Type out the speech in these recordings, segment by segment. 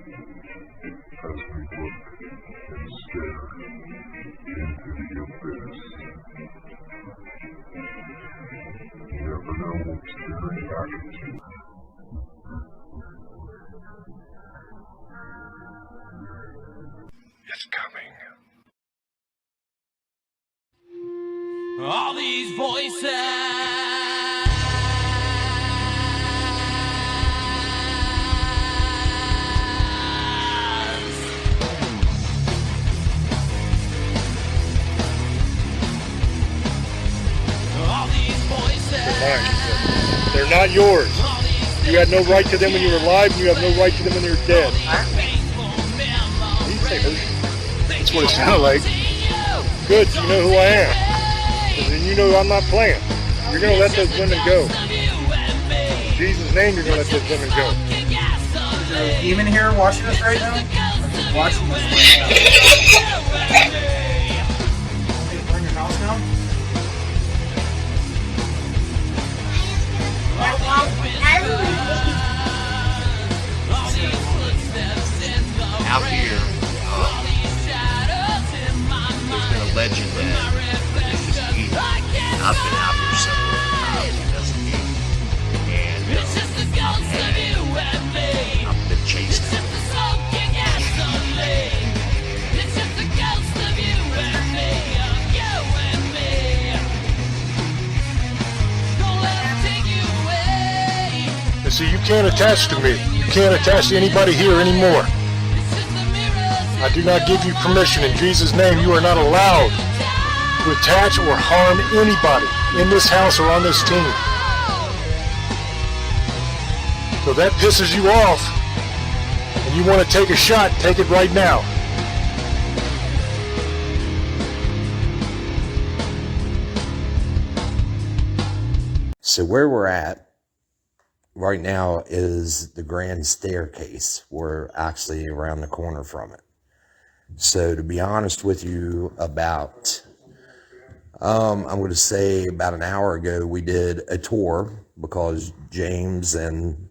as we look and stare into the abyss. You never know what's staring back at you. It's coming. All these voices They're not yours. You had no right to them when you were alive, and you have no right to them when you're dead. That's what it sounded like. Good, so you know who I am. And you know I'm not playing. You're going to let those women go. In Jesus' name, you're going to let those women go. Is there a demon here watching us right now? Watching us right now. Hey, burn your house down? Out here, there's been a legend that it's just evil. I've been out here several times investigating, and I've been chased out. See, you can't attach to me. You can't attach to anybody here anymore. I do not give you permission. In Jesus' name, you are not allowed to attach or harm anybody in this house or on this team. So that pisses you off, and you want to take a shot, take it right now. So where we're at right now is the grand staircase. We're actually around the corner from it. So to be honest with you, about I'm going to say about an hour ago, we did a tour because James and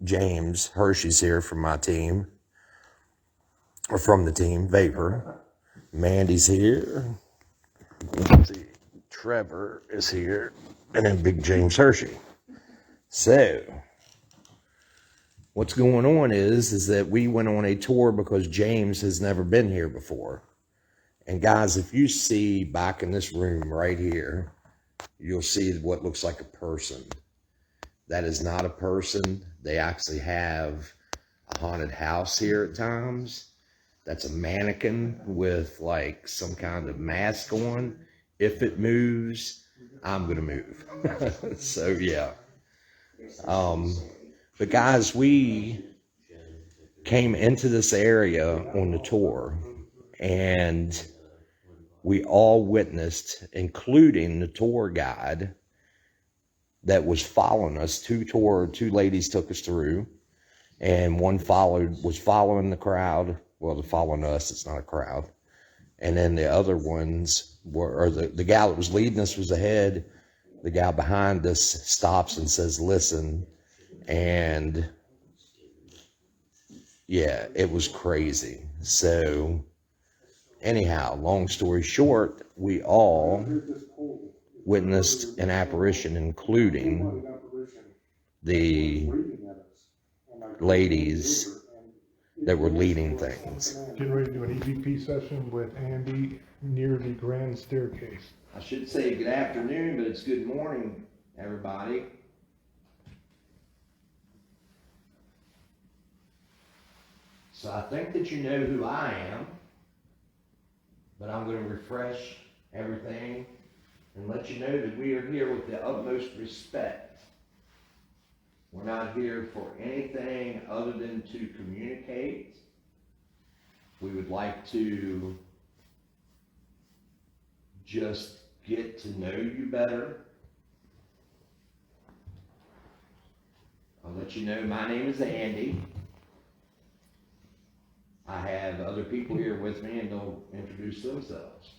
James Hershey's here from my team, or from the team, Vapor. Mandy's here. Let's see, Trevor is here, and then Big James Hershey. So, what's going on is that we went on a tour because James has never been here before. And guys, if you see back in this room right here, you'll see what looks like a person. That is not a person. They actually have a haunted house here at times. That's a mannequin with like some kind of mask on. If it moves, I'm going to move. So, yeah. But guys, we came into this area on the tour, and we all witnessed, including the tour guide that was following us. Two ladies took us through, and one was following the crowd. Well, they're following us, it's not a crowd. And then the other ones were, or the gal that was leading us was ahead. The guy behind us stops and says, listen. And yeah, it was crazy. So anyhow, long story short, we all witnessed an apparition, including the ladies that were leading things. Getting ready to do an EVP session with Andy near the grand staircase. I should say good afternoon, but it's good morning, everybody. So I think that you know who I am, but I'm going to refresh everything and let you know that we are here with the utmost respect. We're not here for anything other than to communicate. We would like to just get to know you better. I'll let you know my name is Andy. I have other people here with me, and they'll introduce themselves.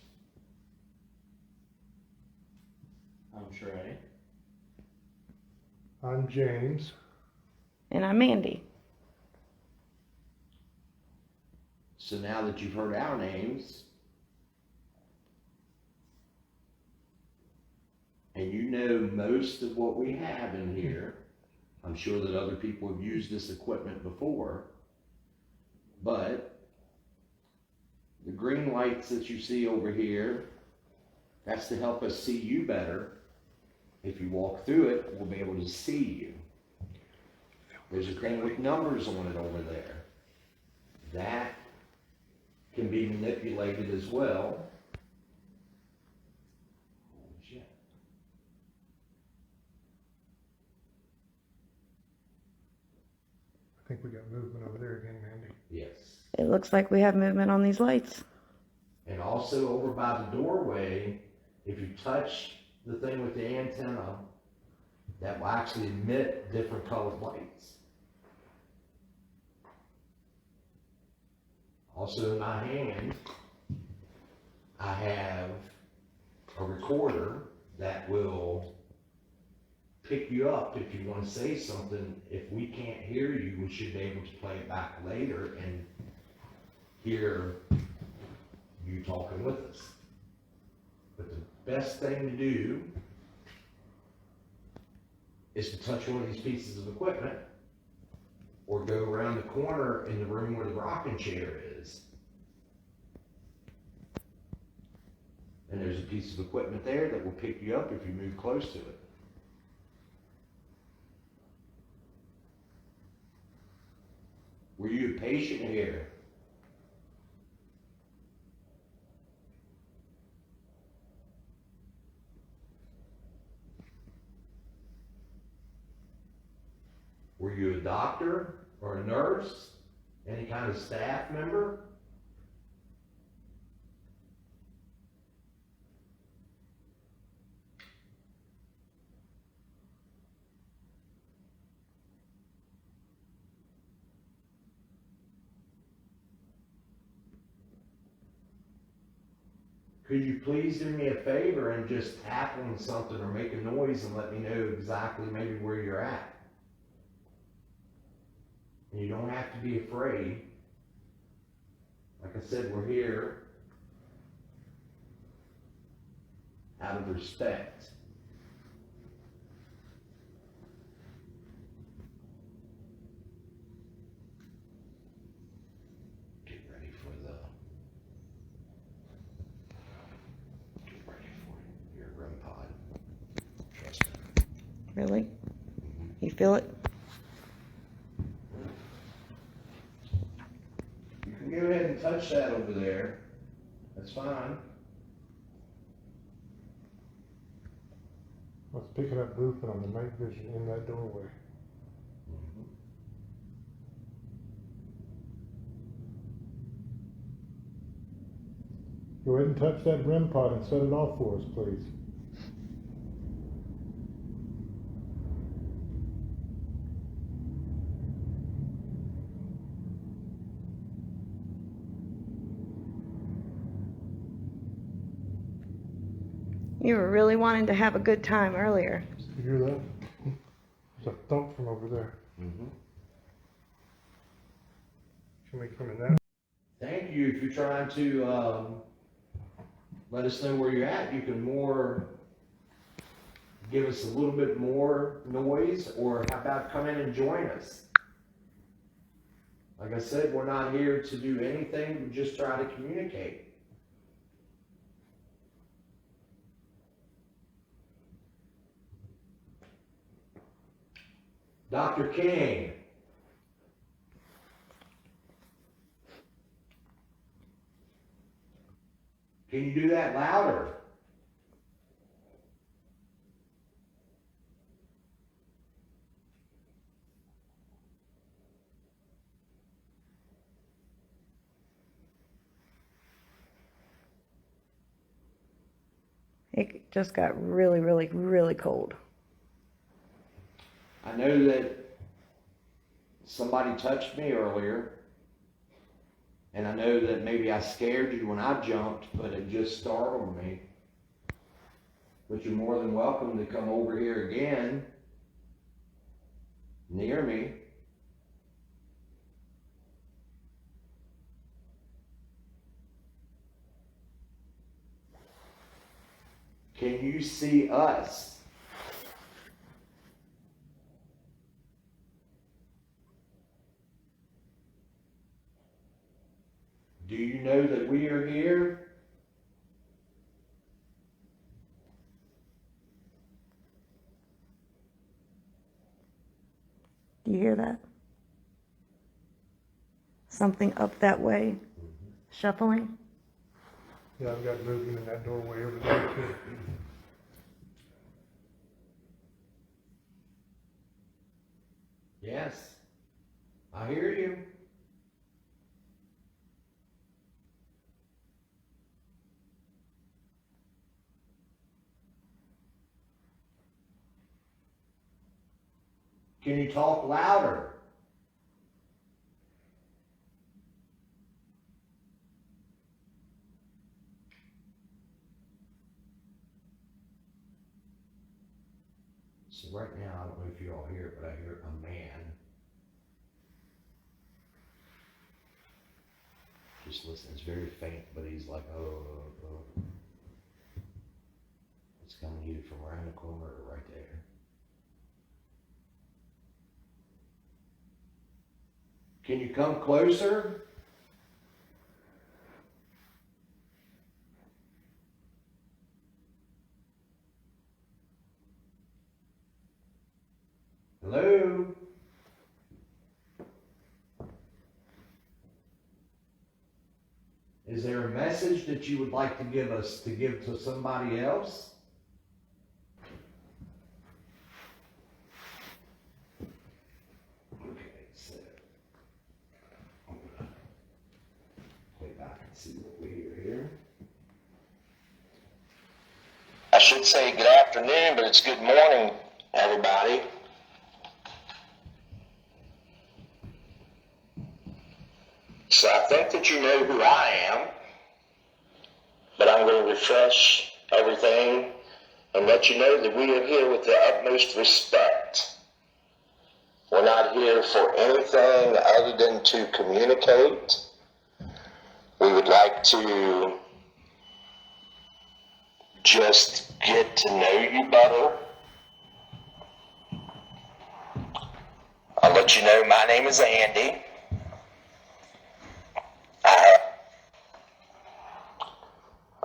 I'm Trey. I'm James. And I'm Mandy. So now that you've heard our names, and you know most of what we have in here, I'm sure that other people have used this equipment before, but the green lights that you see over here, that's to help us see you better. If you walk through it, we'll be able to see you. There's a thing with numbers on it over there. That can be manipulated as well. I think we got movement over there again, Mandy. Yes. It looks like we have movement on these lights. And also over by the doorway, if you touch the thing with the antenna, that will actually emit different colored lights. Also in my hand, I have a recorder that will pick you up if you want to say something. If we can't hear you, we should be able to play it back later and hear you talking with us. But the best thing to do is to touch one of these pieces of equipment or go around the corner in the room where the rocking chair is. And there's a piece of equipment there that will pick you up if you move close to it. Were you a patient here? Were you a doctor or a nurse? Any kind of staff member? Could you please do me a favor and just tap on something or make a noise and let me know exactly maybe where you're at? And you don't have to be afraid. Like I said, we're here out of respect. Get ready for your REM pod. Trust me. Really? You feel it? You can go ahead and touch that over there. That's fine. Let's pick it up movement on the night vision in that doorway. Go ahead and touch that REM pod and set it off for us, please. You were really wanting to have a good time earlier. You hear that? There's a thump from over there. Can we come in that? Thank you. If you're trying to let us know where you're at, you can give us a little bit more noise, or how about come in and join us? Like I said, we're not here to do anything, we just try to communicate. Dr. King. Can you do that louder? It just got really, really, really cold. I know that somebody touched me earlier, and I know that maybe I scared you when I jumped, but it just startled me. But you're more than welcome to come over here again, near me. Can you see us? Do you know that we are here? Do you hear that? Something up that way, shuffling. Yeah, I've got movement in that doorway over there too. Yes, I hear you. Can you talk louder? So right now, I don't know if you all hear it, but I hear a man just listen. It's very faint, but he's like, oh. It's coming either from around the corner or right there. Can you come closer? Hello? Is there a message that you would like to give us, to give to somebody else? Okay, so I'm gonna play back and see what we hear here. I should say good afternoon, but it's good morning, everybody. So I think that you know who I am, but I'm going to refresh everything and let you know that we are here with the utmost respect. We're not here for anything other than to communicate. We would like to just get to know you better. I'll let you know my name is Andy.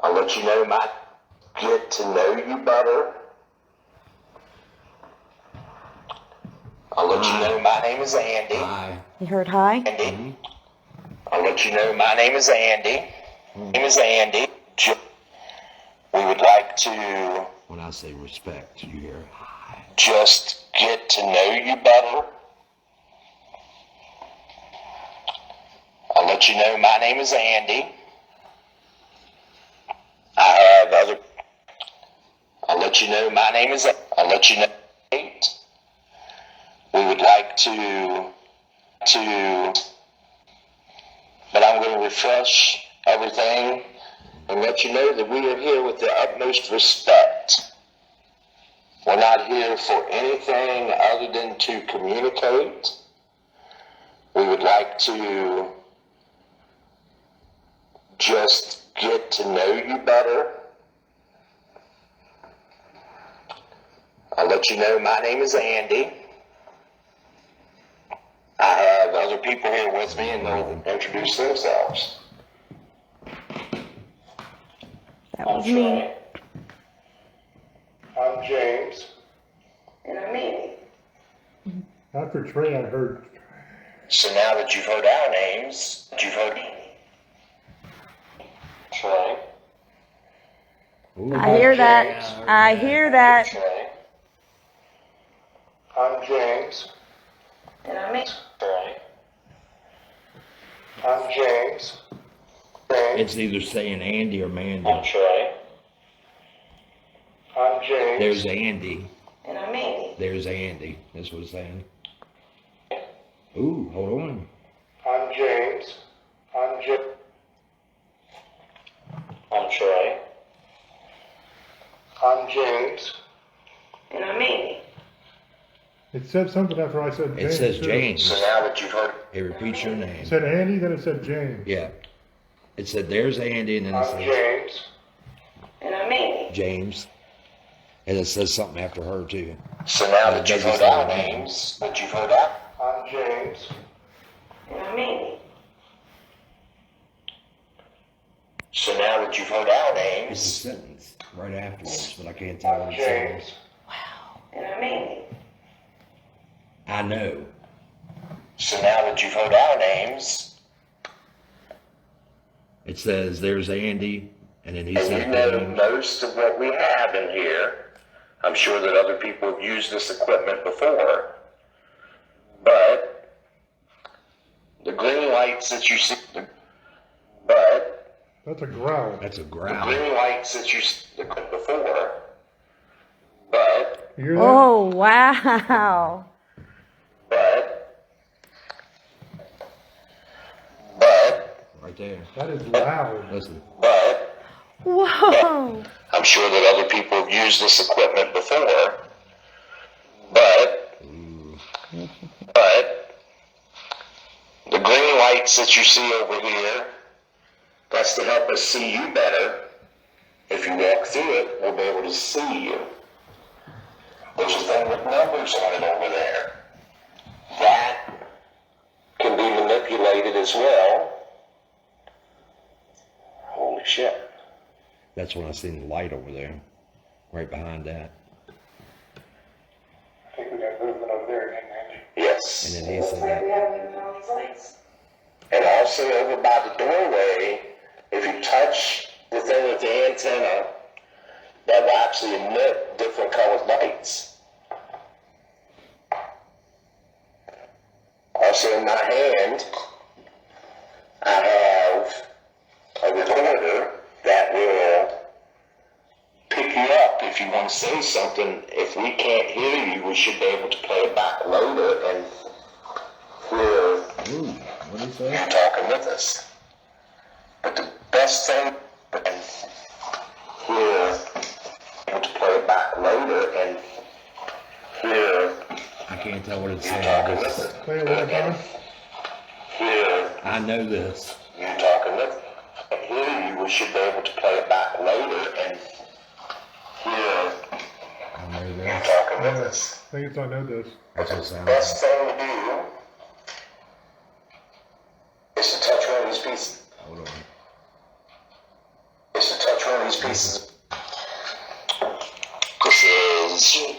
I'll let you know get to know you better. I'll let you know my name is Andy. Hi. You heard hi? Andy. I'll let you know my name is Andy. My name is Andy. We would like to, When I say respect, you hear hi. just get to know you better. I'll let you know my name is Andy. I'll let you know my name is, I'll let you know, we would like to, but I'm going to refresh everything and let you know that we are here with the utmost respect. We're not here for anything other than to communicate. We would like to just get to know you better. I'll let you know my name is Andy. I have other people here with me and they'll introduce themselves. That was me. I'm James. And I'm Amy. After Trey, I heard. So now that you've heard our names, you've heard Trey. I hear that. I hear that. Trey. I'm James. And I'm Amy. Trey. I'm James. It's either saying Andy or Mandy. I'm Trey. I'm James. There's Andy. And I'm Amy. There's Andy. That's what it's saying. Ooh, hold on. I'm James. I'm Trey. I'm James. And I'm Amy. It said something after I said James. It says too. James. So now that you've heard, It repeats your It name. said Andy, then it said James. Yeah. It said there's Andy, and then it I'm says James. And I'm Amy. James. And it says something after her too. So now that you've heard our names, I'm James. And I'm Amy. So now that you've heard our It's a names, sentence right afterwards, but I can't tell what it James. says. And I'm Amy. I know. So now that you've heard our names, It says there's Andy, and then he and says you know most of what we have in here. I'm sure that other people have used this equipment before, but the green lights that you see, That's a growl. that's a the growl. green lights that you see before, but, You hear that? Oh, wow. but, Right there. That is loud. Listen. but, Whoa. I'm sure that other people have used this equipment before, but the green lights that you see over here, that's to help us see you better. If you walk through it, we'll be able to see you. There's a thing with numbers on it over there. That can be manipulated as well. Holy shit. That's when I seen the light over there, right behind that. I think we got movement over there again, Andy. Yes. And then he said that. And also over by the doorway, if you touch the thing with the antenna, that will actually emit different colored lights. Also in my hand, I have a recorder that will pick you up if you want to say something. If we can't hear you, we should be able to play it back later and hear What did he say? you talking with us. But the best thing, and hear able to play it back later and hear I can't tell what it's you saying. talking I with just- us. Play it one more time. Hear I know this. you talking with us. And hear you, we should be able to play it back later and hear I know you this. talking with us. I think it's I know this. That's what it sounds Best like. thing to do is to touch one of these pieces. Hold on. Is to touch one of these pieces. This is.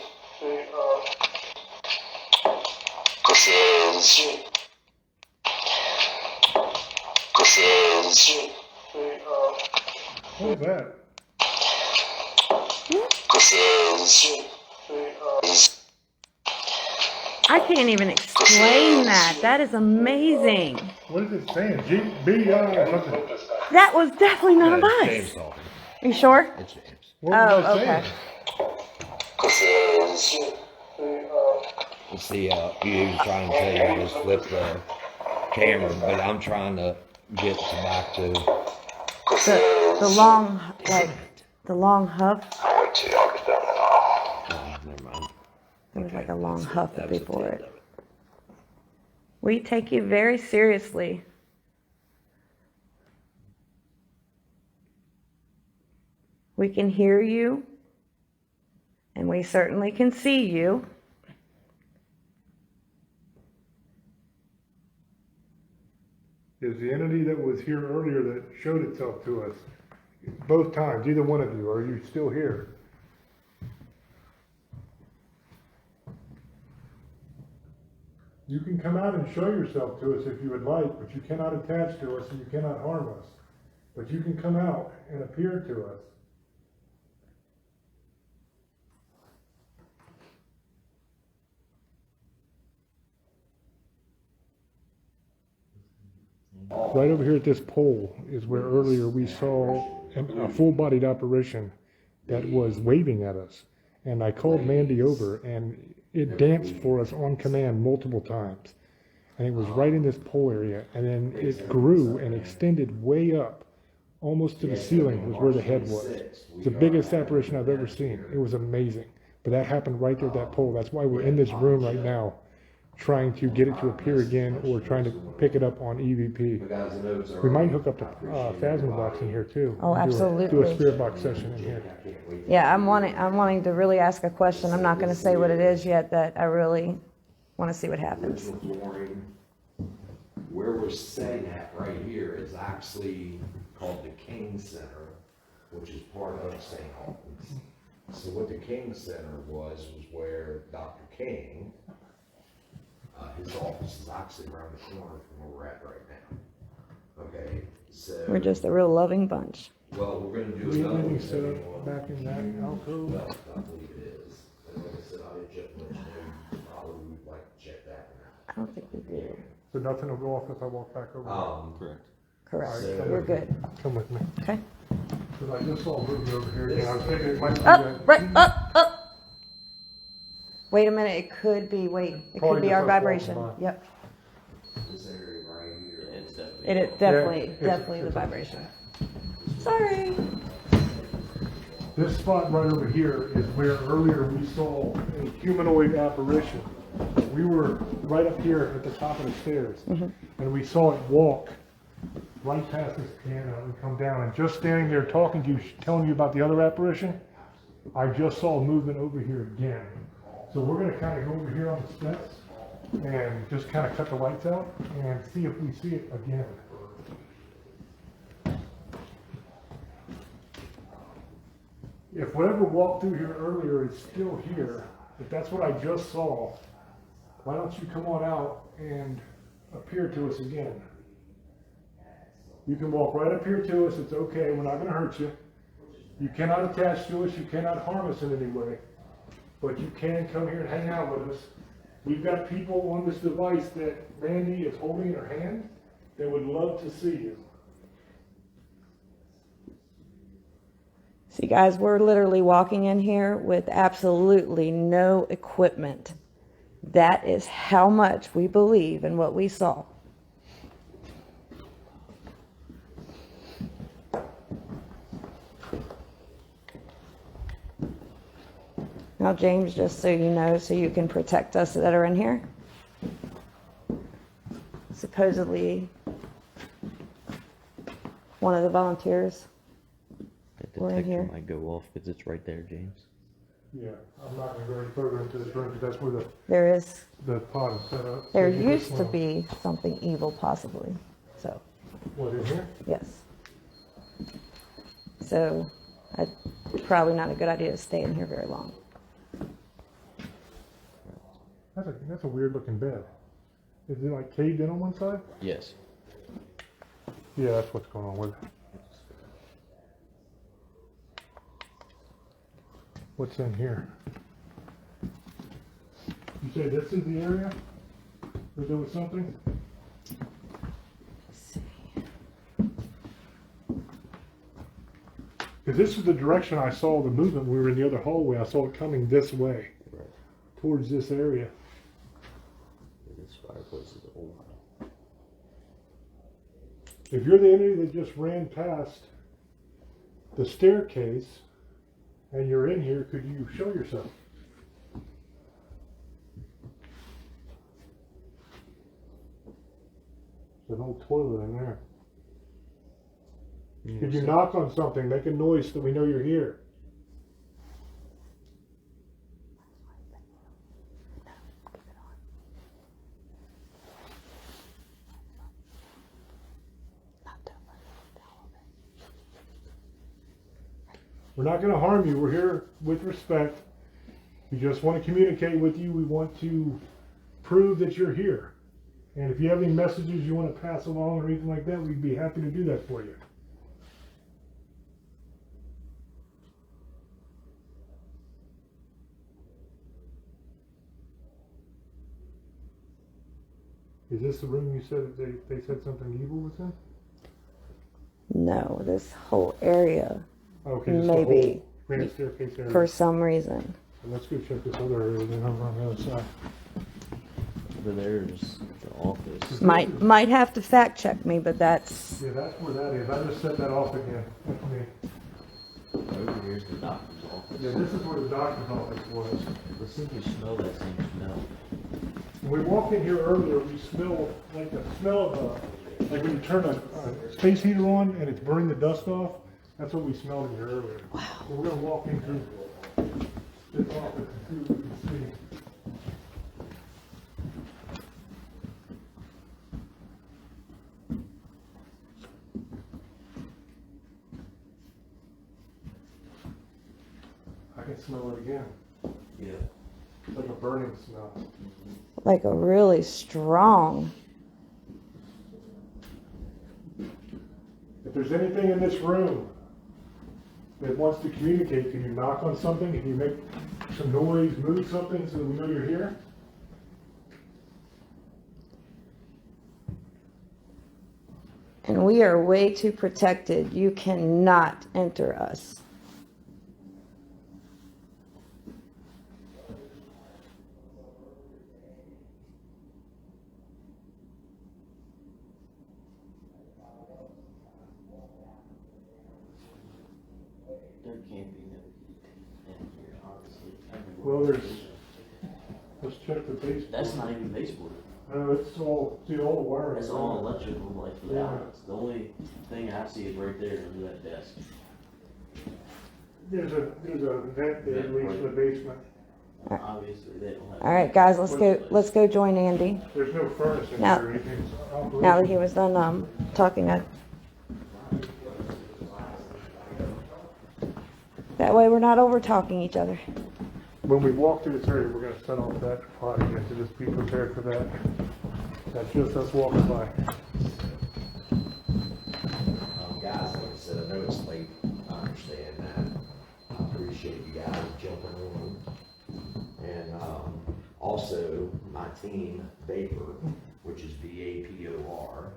This is. This is. What was that? This is. I can't even explain that. That is amazing. What is it saying? G-B-I something. That was definitely not a Yeah, it's James bus. talking. Are you sure? It's James. What was Oh, I saying? okay. This is. Let's see, he was trying to tell you to just flip the camera, but I'm trying to get back to. The long, like, the long huff. I'll wait till y'all get done and I'll. Never mind. There was like a long huff That was the before end it. of it. We take you very seriously. We can hear you, and we certainly can see you. Is the entity that was here earlier that showed itself to us both times, either one of you, or are you still here? You can come out and show yourself to us if you would like, but you cannot attach to us and you cannot harm us. But you can come out and appear to us. Right over here at this pole is where earlier we saw a full-bodied apparition that was waving at us. And I called Mandy over, and it danced for us on command multiple times. And it was right in this pole area, and then it grew and extended way up, almost to the ceiling was where the head was. It's the biggest apparition I've ever seen. It was amazing. But that happened right there at that pole. That's why we're in this room right now, trying to get it to appear again or trying to pick it up on EVP. We might hook up the Phasma box in here too. Oh, Do a absolutely. spirit box session in here. Yeah, I'm wanting to really ask a question. I'm not going to say what it is yet, that I really want to see what happens. Original flooring, where we're sitting at right here is actually called the King Center, which is part of St. Albans. So what the King Center was where Dr. King, his office is actually around the corner from where we're at right now. Okay, so. We're just a real loving bunch. Well, we're gonna do Do you have another anything one. set up back in that alcove? Well, I believe it is. And like I said, I did check, let you know, you probably would like to check that I don't think we do. So nothing will go off if I walk back over. one. Correct. Correct. So- We're good. Come with me. Okay. Because I just saw a movie over here again. I was thinking it might be Up, that. right, up. Wait a minute. It could be. Wait. It Probably could be just our us walking vibration. by. Yep. This area right here. It's It is definitely, it's- definitely the vibration. Sorry. This spot right over here is where earlier we saw a humanoid apparition. We were right up here at the top of the stairs, and we saw it walk right past this piano and come down. And just standing there talking to you, telling you about the other apparition, I just saw movement over here again. So we're gonna kind of go over here on the steps and just kind of cut the lights out and see if we see it again. If whatever walked through here earlier is still here, if that's what I just saw, why don't you come on out and appear to us again? You can walk right up here to us, it's okay, we're not gonna hurt you. You cannot attach to us, you cannot harm us in any way, but you can come here and hang out with us. We've got people on this device that Randy is holding in her hand that would love to see you. See, guys, we're literally walking in here with absolutely no equipment. That is how much we believe in what we saw. Now, James, just so you know, so you can protect us that are in here. Supposedly, one of the volunteers. The We're in detector here. might go off because it's right there, James. Yeah, I'm not gonna go any further into this room, because that's where There is, the pod is set up. there So you used just to wanna- be something evil possibly, so, What, in here? yes. So, probably not a good idea to stay in here very long. That's a weird looking bed. Is it like caved in on one side? Yes. Yeah, that's what's going on with it. What's in here? You say this is the area? Where there was something? Because this is the direction I saw the movement when we were in the other hallway. I saw it coming this way, Right. towards this area. This fireplace is old. If you're the entity that just ran past the staircase and you're in here, could you show yourself? There's an old toilet in there. Could you knock on something, make a noise so that we know you're here? We're not going to harm you. We're here with respect. We just want to communicate with you. We want to prove that you're here. And if you have any messages you want to pass along or anything like that, we'd be happy to do that for you. Is this the room you said that they said something evil was in? No, this whole area, Okay, just the Maybe. whole grand staircase area. for some reason. Let's go check this other area then over on the other side. Over there's the office. Might have to fact check me, but that's, Yeah, that's where that is. I just set that off again. That's me. over here's the doctor's office. Yeah, this is where the doctor's office was. Let's see if we smell that same smell. When we walked in here earlier, we smelled like the smell of like when you turn a space heater on and it's burning the dust off. That's what we smelled in here earlier. Wow. So we're gonna walk in through this office and see what we can see. I can smell it again. Yeah. It's like a burning smell. Like a really strong. If there's anything in this room that wants to communicate, can you knock on something? Can you make some noise, move something so that we know you're here? And we are way too protected. You cannot enter us. There can't be no heat in here, honestly. Well, let's check the baseboard. That's not even baseboard. It's all, see, all the wiring. That's all electrical, like for the Yeah. outlets. The only thing I see is right there under that desk. There's a vent there that leads to the basement. Obviously, they don't have. All right, guys, let's go join Andy. There's no furnace in Now- here or anything. It's Now that he was done talking, that way we're not over talking each other. When we walk through this area, we're gonna set off that pot again, so just be prepared for that. That's just us walking by. Guys, like I said, I know it's late. I understand that. I appreciate you guys jumping on. And also my team, Vapor, which is VAPOR.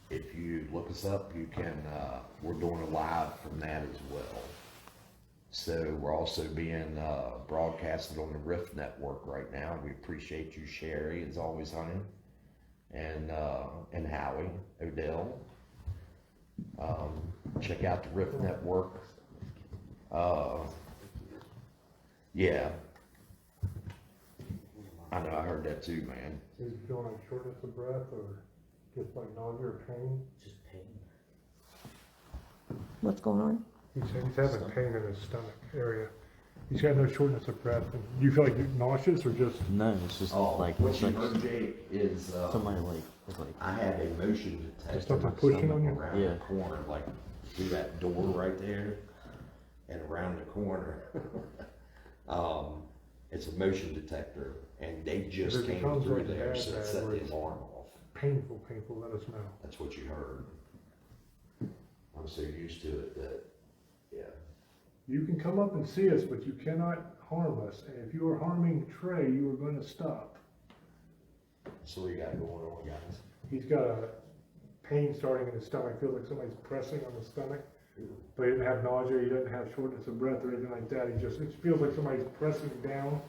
If you look us up, you can, we're doing a live from that as well. So we're also being broadcasted on the Rift Network right now. We appreciate you, Sherry, as always, honey, and Howie, Odell. Check out the Rift Network. Yeah. I know, I heard that too, man. Is he feeling like shortness of breath or just like nausea or pain? Just pain. What's going on? He said he's having pain in his stomach area. He's got no shortness of breath. And do you feel like you're nauseous or just? No, it's just like what it's you like heard, Jake, is somebody like was like I have a motion detector. something pushing on you? Around Yeah. the corner, like through that door right there, and around the corner. It's a motion detector, and they just If it came becomes through like there, bad, so it bad, set where the it's alarm off. Painful, let us know. That's what you heard. I'm so used to it that, yeah. You can come up and see us, but you cannot harm us. And if you are harming Trey, you are going to stop. So what you got going on, guys? He's got a pain starting in his stomach. Feels like somebody's pressing on his stomach. But he doesn't have nausea. He doesn't have shortness of breath or anything like that. It feels like somebody's pressing down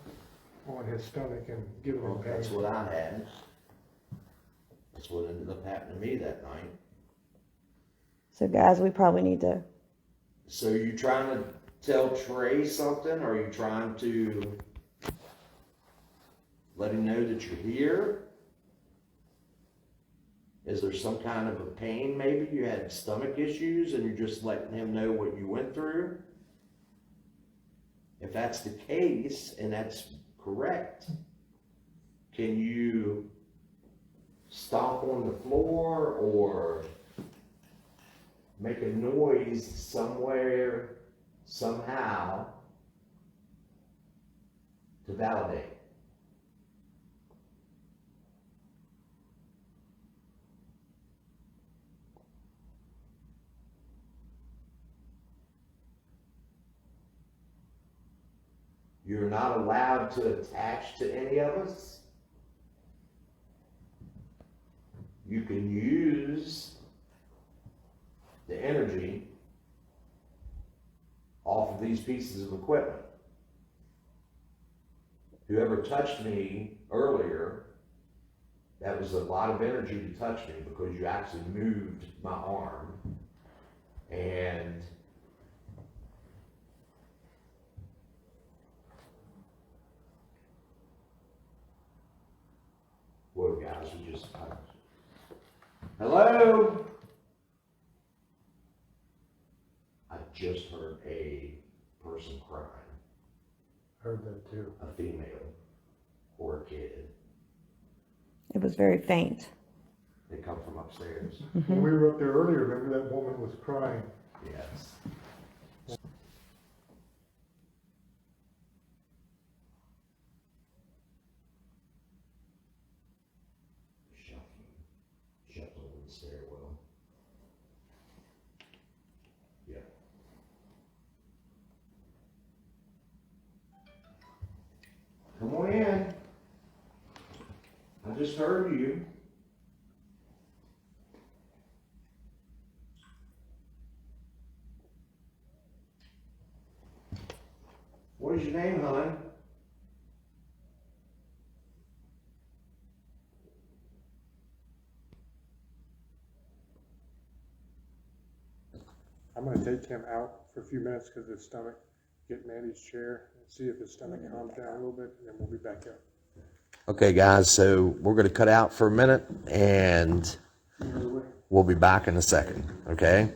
on his stomach and giving him Well, pain. that's what I had. That's what ended up happening to me that night. So, guys, we probably need to. So you trying to tell Trey something? Or are you trying to let him know that you're here? Is there some kind of a pain maybe? You had stomach issues and you're just letting him know what you went through? If that's the case, and that's correct, can you stomp on the floor or make a noise somewhere, somehow, to validate? You're not allowed to attach to any of us. You can use the energy off of these pieces of equipment. Whoever touched me earlier, that was a lot of energy to touch me because you actually moved my arm. And guys, we just. Hello? I just heard a person crying. Heard that too. A female or a kid. It was very faint. They come from upstairs. When we were up there earlier, remember that woman was crying? Yes. Shuffling in the stairwell. Yeah. Come on in. I just heard you. What is your name, hon? I'm gonna take him out for a few minutes because his stomach, get Mandy's chair and see if his stomach calms down a little bit, and then we'll be back up. Okay, guys, so we're going to cut out for a minute and we'll be back in a second, okay?